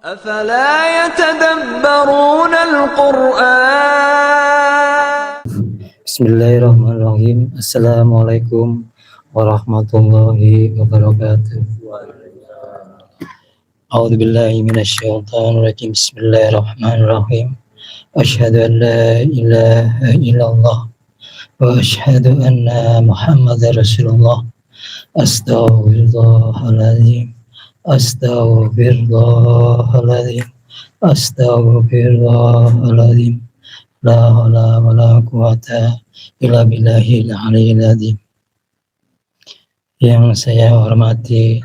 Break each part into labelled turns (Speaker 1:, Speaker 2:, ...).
Speaker 1: أفلا يتدبرون القرآن.
Speaker 2: Bismillahirrahmanirrahim. Assalamualaikum warahmatullahi wabarakatuh. A'udzu billahi minasyaitonir rajim. Bismillahirrahmanirrahim. Asyhadu an la ilaha illallah wa asyhadu anna Muhammadar Rasulullah. Astaghfirullahaladzim. Astaghfirullahaladzim. Astaghfirullahaladzim. La haula wala quwata illa billahil aliyyil azim. Yang saya hormati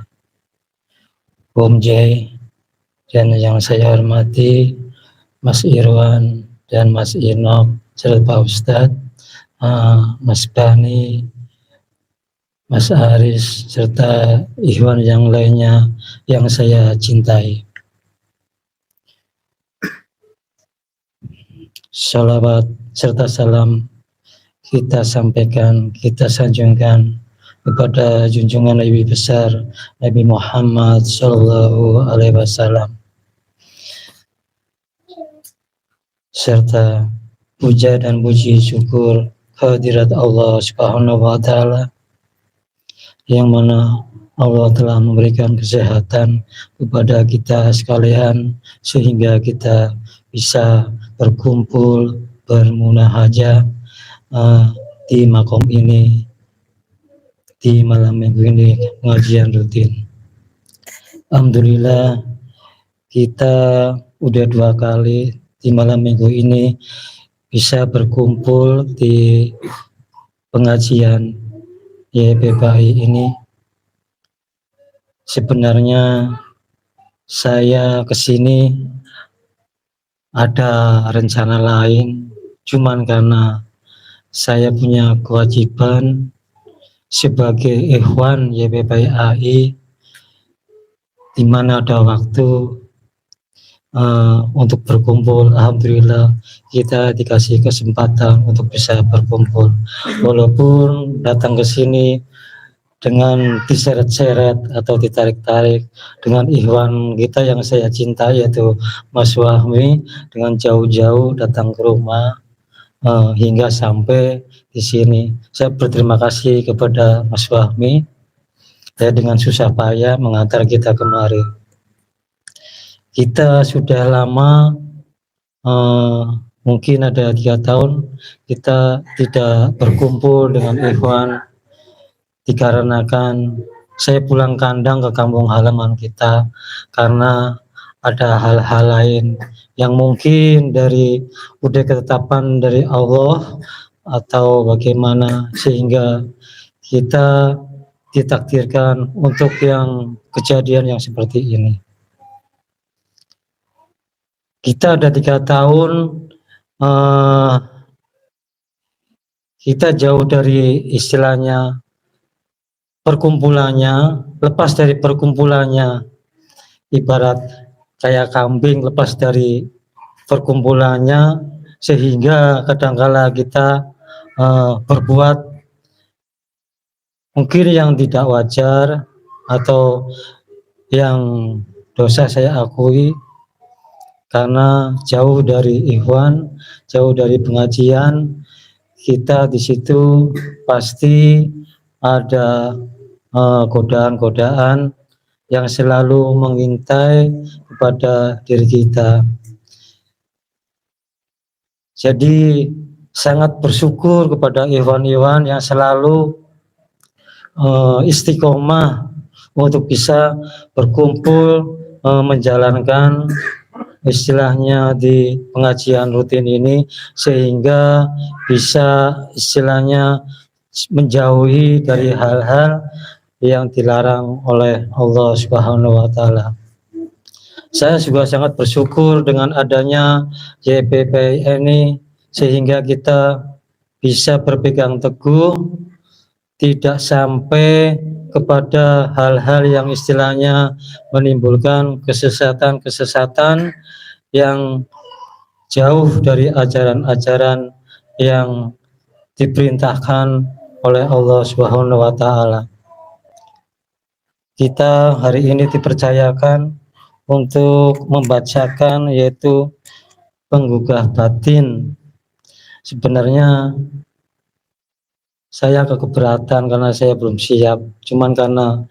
Speaker 2: Om Jai dan yang saya hormati Mas Irwan dan Mas Inok serta Pak Ustadz, Mas Bani, Mas Aris serta ikhwan yang lainnya yang saya cintai. Salawat serta salam kita sampaikan, kita sanjungkan kepada junjungan Nabi besar Nabi Muhammad Sallallahu Alaihi Wasallam, serta puja dan puji syukur kehadirat Allah Subhanahu Wa Taala, yang mana Allah telah memberikan kesehatan kepada kita sekalian sehingga kita bisa berkumpul bermunajat di makom ini di malam minggu ini pengajian rutin. Alhamdulillah kita udah 2 kali di malam minggu ini bisa berkumpul di pengajian YPPI ini. Sebenarnya saya kesini ada rencana lain, cuman karena saya punya kewajiban sebagai ikhwan YPPI, di mana ada waktu untuk berkumpul. Alhamdulillah kita dikasih kesempatan untuk bisa berkumpul, walaupun datang ke sini dengan diseret-seret atau ditarik-tarik dengan ikhwan kita yang saya cintai, yaitu Mas Wahmi, dengan jauh-jauh datang ke rumah hingga sampai di sini. Saya berterima kasih kepada Mas Wahmi ya, dengan susah payah mengantar kita kemari. Kita sudah lama, mungkin ada 3 tahun kita tidak berkumpul dengan ikhwan, dikarenakan saya pulang kandang ke kampung halaman kita karena ada hal-hal lain yang mungkin dari udah ketetapan dari Allah atau bagaimana, sehingga kita ditakdirkan untuk yang kejadian yang seperti ini. Kita ada 3 tahun kita jauh dari istilahnya perkumpulannya, lepas dari perkumpulannya, ibarat kayak kambing lepas dari perkumpulannya, sehingga kadangkala kita berbuat mungkin yang tidak wajar atau yang dosa. Saya akui karena jauh dari ikhwan, jauh dari pengajian, kita di situ pasti ada godaan-godaan yang selalu mengintai kepada diri kita. Jadi sangat bersyukur kepada ikhwan-ikhwan yang selalu istiqomah untuk bisa berkumpul menjalankan istilahnya di pengajian rutin ini, sehingga bisa istilahnya menjauhi dari hal-hal yang dilarang oleh Allah Subhanahu wa Ta'ala. Saya juga sangat bersyukur dengan adanya YPPI ini, sehingga kita bisa berpegang teguh, tidak sampai kepada hal-hal yang istilahnya menimbulkan kesesatan-kesesatan yang jauh dari ajaran-ajaran yang diperintahkan oleh Allah Subhanahu wa Ta'ala. Kita hari ini dipercayakan untuk membacakan, yaitu penggugah batin. Sebenarnya saya agak keberatan karena saya belum siap, cuman karena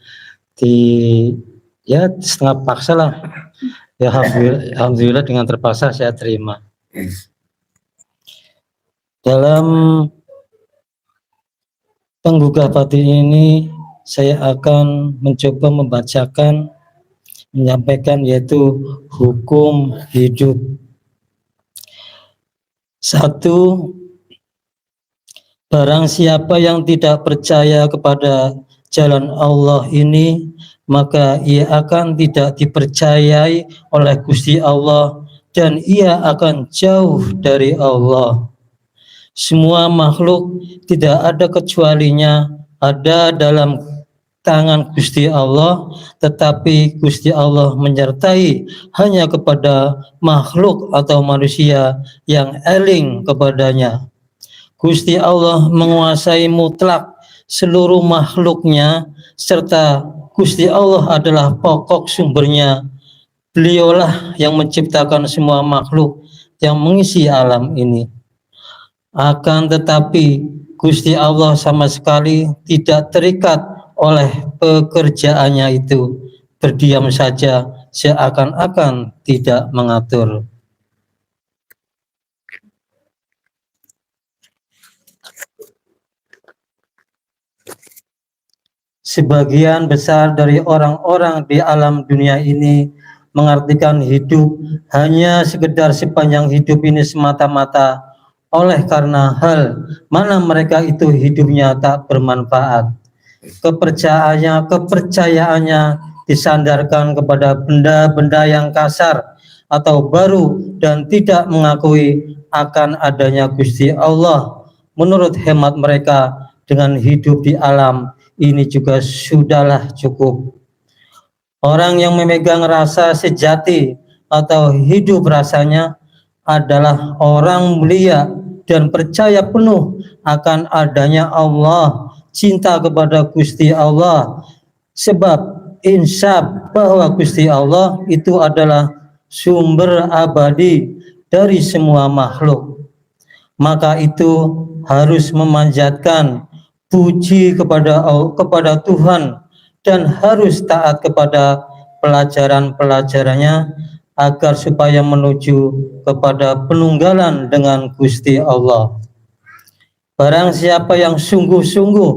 Speaker 2: setengah paksa lah, ya alhamdulillah dengan terpaksa saya terima. Dalam penggugah batin ini saya akan mencoba menyampaikan yaitu hukum hidup. 1. Barang siapa yang tidak percaya kepada jalan Allah ini, maka ia akan tidak dipercayai oleh Gusti Allah dan ia akan jauh dari Allah. Semua makhluk tidak ada kecualinya ada dalam tangan Gusti Allah, tetapi Gusti Allah menyertai hanya kepada makhluk atau manusia yang eling kepadanya. Gusti Allah menguasai mutlak seluruh makhluknya, serta Gusti Allah adalah pokok sumbernya. Beliaulah yang menciptakan semua makhluk yang mengisi alam ini. Akan tetapi Gusti Allah sama sekali tidak terikat oleh pekerjaannya itu, berdiam saja seakan-akan tidak mengatur. Sebagian besar dari orang-orang di alam dunia ini mengartikan hidup hanya sekedar sepanjang hidup ini semata-mata, oleh karena hal mana mereka itu hidupnya tak bermanfaat. Kepercayaannya disandarkan kepada benda-benda yang kasar atau baru dan tidak mengakui akan adanya Gusti Allah. Menurut hemat mereka, dengan hidup di alam ini juga sudahlah cukup. Orang yang memegang rasa sejati atau hidup rasanya adalah orang mulia dan percaya penuh akan adanya Allah, cinta kepada Gusti Allah, sebab insaf bahwa Gusti Allah itu adalah sumber abadi dari semua makhluk. Maka itu harus memanjatkan puji kepada Tuhan dan harus taat kepada pelajaran-pelajarannya agar supaya menuju kepada penunggalan dengan Gusti Allah. Barang siapa yang sungguh-sungguh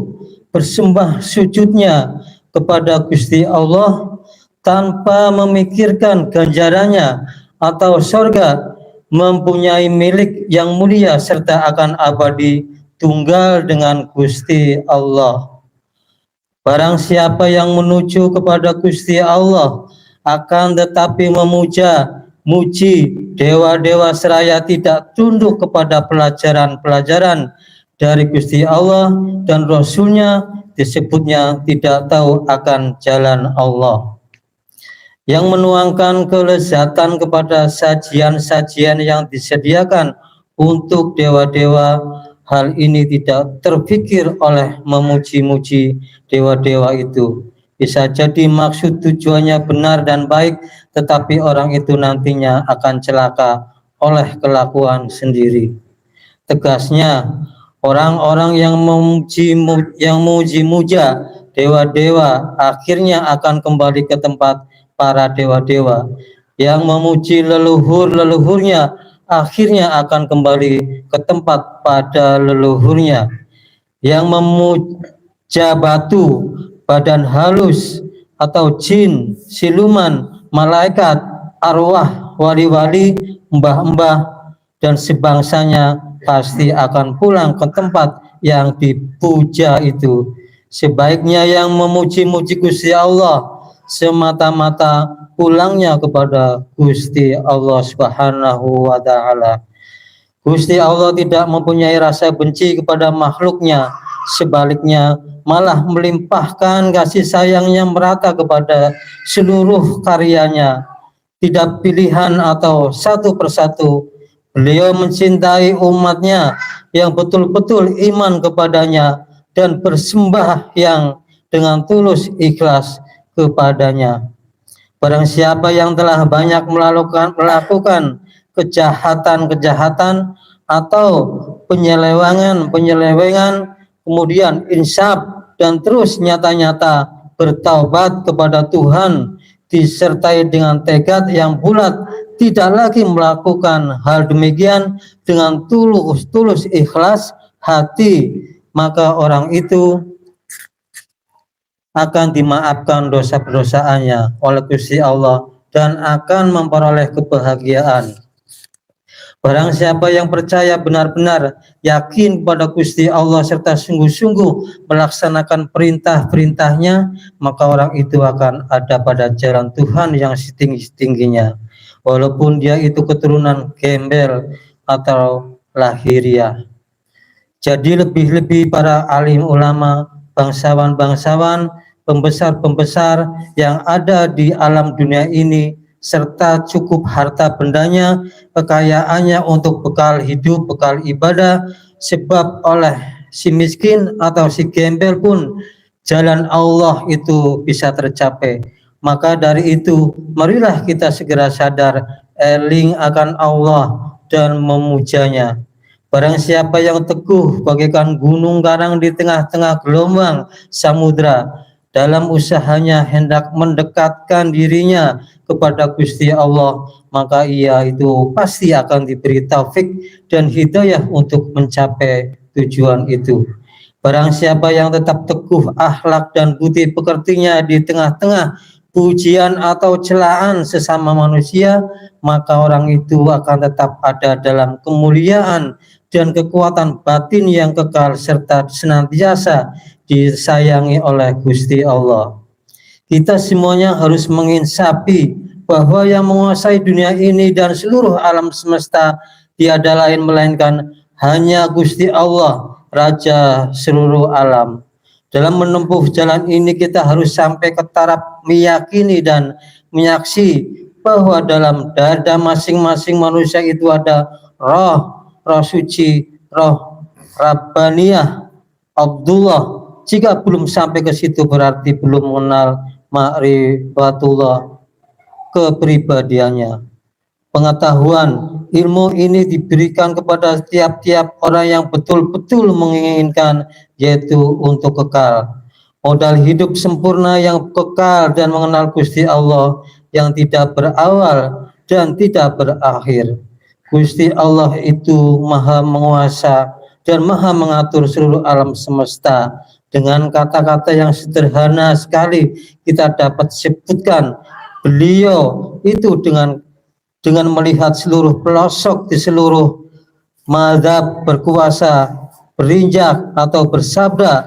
Speaker 2: bersembah sujudnya kepada Gusti Allah tanpa memikirkan ganjarannya atau surga, mempunyai milik yang mulia serta akan abadi tunggal dengan Gusti Allah. Barang siapa yang menuju kepada Gusti Allah akan tetapi muji dewa-dewa seraya tidak tunduk kepada pelajaran-pelajaran dari Gusti Allah dan Rasul-Nya, disebutnya tidak tahu akan jalan Allah. Yang menuangkan kelezatan kepada sajian-sajian yang disediakan untuk dewa-dewa, hal ini tidak terpikir oleh memuji-muji dewa-dewa itu. Bisa jadi maksud tujuannya benar dan baik, tetapi orang itu nantinya akan celaka oleh kelakuan sendiri. Tegasnya, orang-orang yang memuji-muja dewa-dewa akhirnya akan kembali ke tempat para dewa-dewa. Yang memuji leluhur-leluhurnya akhirnya akan kembali ke tempat pada leluhurnya. Yang memuja batu, badan halus atau jin, siluman, malaikat, arwah, wali-wali, mbah-mbah dan sebangsanya pasti akan pulang ke tempat yang dipuja itu. Sebaiknya yang memuji-muji Gusti Allah semata-mata pulangnya kepada Gusti Allah Subhanahu wa ta'ala. Gusti Allah tidak mempunyai rasa benci kepada makhluknya, sebaliknya malah melimpahkan kasih sayangnya merata kepada seluruh karyanya, tidak pilihan atau satu persatu. Beliau mencintai umatnya yang betul-betul iman kepadanya dan bersembah yang dengan tulus ikhlas kepadanya. Barang siapa yang telah banyak melakukan kejahatan atau penyelewengan, kemudian insaf dan terus nyata-nyata bertaubat kepada Tuhan disertai dengan tekad yang bulat, tidak lagi melakukan hal demikian dengan tulus ikhlas hati, maka orang itu akan dimaafkan dosa-dosaannya oleh Gusti Allah dan akan memperoleh kebahagiaan. Barang siapa yang percaya benar-benar yakin kepada Gusti Allah serta sungguh-sungguh melaksanakan perintah-perintahnya, maka orang itu akan ada pada jalan Tuhan yang setinggi-tingginya, walaupun dia itu keturunan gembel atau lahiriah. Jadi lebih-lebih para alim ulama, bangsawan-bangsawan, pembesar-pembesar yang ada di alam dunia ini, serta cukup harta bendanya, kekayaannya untuk bekal hidup, bekal ibadah, sebab oleh si miskin atau si gembel pun jalan Allah itu bisa tercapai. Maka dari itu, marilah kita segera sadar, eling akan Allah dan memujanya. Barang siapa yang teguh bagaikan gunung karang di tengah-tengah gelombang samudra, dalam usahanya hendak mendekatkan dirinya kepada Gusti Allah, maka ia itu pasti akan diberi taufik dan hidayah untuk mencapai tujuan itu. Barang siapa yang tetap teguh akhlak dan budi pekertinya di tengah-tengah pujian atau celaan sesama manusia, maka orang itu akan tetap ada dalam kemuliaan dan kekuatan batin yang kekal serta senantiasa disayangi oleh Gusti Allah. Kita semuanya harus menginsapi bahwa yang menguasai dunia ini dan seluruh alam semesta tiada lain melainkan hanya Gusti Allah, Raja seluruh alam. Dalam menempuh jalan ini kita harus sampai ke taraf meyakini dan menyaksi bahwa dalam dada masing-masing manusia itu ada roh suci, roh Rabbaniyah, Abdullah. Jika belum sampai ke situ berarti belum mengenal ma'rifatullah, kepribadiannya. Pengetahuan ilmu ini diberikan kepada tiap-tiap orang yang betul-betul menginginkan, yaitu untuk kekal. Modal hidup sempurna yang kekal dan mengenal Gusti Allah yang tidak berawal dan tidak berakhir. Gusti Allah itu maha menguasa dan maha mengatur seluruh alam semesta. Dengan kata-kata yang sederhana sekali kita dapat sebutkan, beliau itu dengan melihat seluruh pelosok di seluruh mazhab berkuasa, berinjak atau bersabda,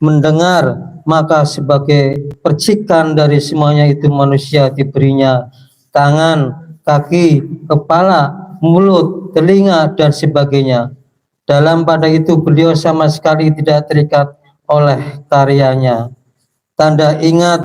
Speaker 2: mendengar, maka sebagai percikan dari semuanya itu manusia diberinya tangan, kaki, kepala, mulut, telinga, dan sebagainya. Dalam pada itu beliau sama sekali tidak terikat oleh karyanya. Tanda ingat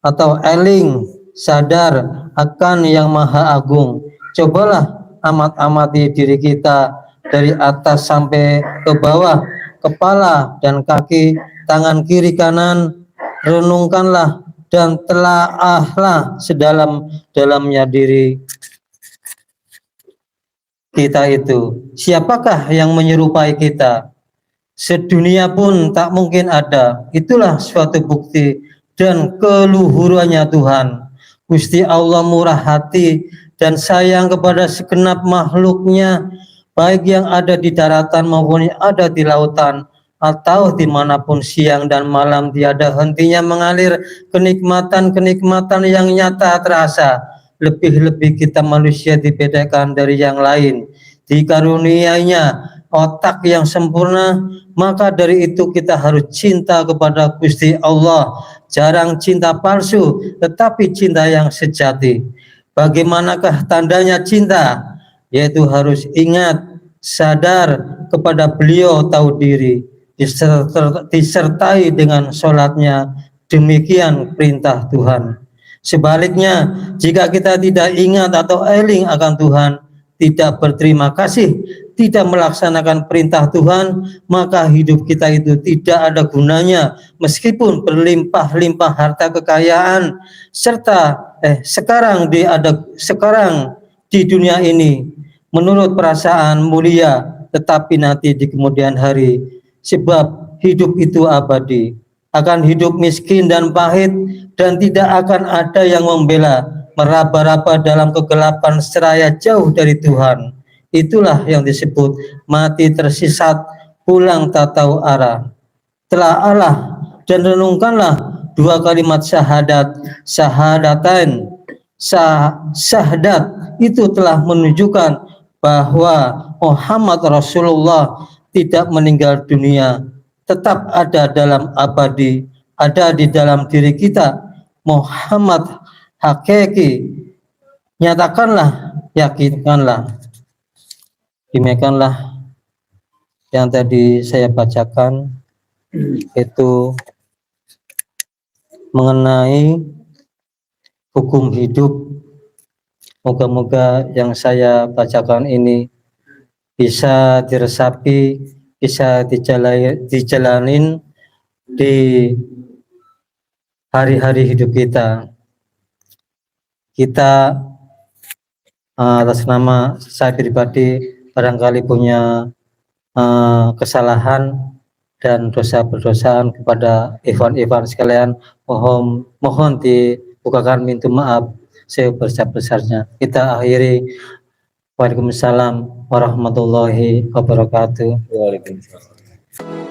Speaker 2: atau eling, sadar akan yang maha agung. Cobalah amati diri kita dari atas sampai ke bawah, kepala dan kaki, tangan kiri kanan, renungkanlah dan telaahlah sedalam-dalamnya diri kita itu. Siapakah yang menyerupai kita? Sedunia pun tak mungkin ada. Itulah suatu bukti dan keluhurannya Tuhan. Gusti Allah murah hati dan sayang kepada segenap makhluknya, baik yang ada di daratan maupun yang ada di lautan, atau dimanapun siang dan malam tiada hentinya mengalir kenikmatan-kenikmatan yang nyata terasa. Lebih-lebih kita manusia dibedakan dari yang lain, dikaruniainya otak yang sempurna, maka dari itu kita harus cinta kepada Gusti Allah. Jarang cinta palsu, tetapi cinta yang sejati. Bagaimanakah tandanya cinta? Yaitu harus ingat, sadar kepada beliau, tahu diri, disertai dengan sholatnya. Demikian perintah Tuhan. Sebaliknya, jika kita tidak ingat atau eling akan Tuhan,
Speaker 3: tidak berterima kasih, tidak melaksanakan perintah Tuhan, maka hidup kita itu tidak ada gunanya meskipun berlimpah-limpah harta kekayaan serta sekarang di dunia ini menurut perasaan mulia, tetapi nanti di kemudian hari, sebab hidup itu abadi, akan hidup miskin dan pahit, dan tidak akan ada yang membela, meraba-raba dalam kegelapan seraya jauh dari Tuhan. Itulah yang disebut mati tersesat, pulang tak tahu arah. Telah Allah dan renungkanlah dua kalimat syahadat, syahadatain. Syahadat itu telah menunjukkan bahwa Muhammad Rasulullah tidak meninggal dunia, tetap ada dalam abadi, ada di dalam diri kita. Muhammad hakiki, nyatakanlah, yakinkanlah. Demikianlah yang tadi saya bacakan, itu mengenai hukum hidup. Moga-moga yang saya bacakan ini bisa diresapi, bisa dijalanin di hari-hari hidup kita. Kita atas nama saya pribadi barangkali punya kesalahan dan dosa berdosaan kepada ikhwan-ikhwan sekalian, mohon dibukakan pintu maaf sebesar-besarnya. Kita akhiri. Waalaikumsalam warahmatullahi wabarakatuh.
Speaker 4: Waalaikumsalam.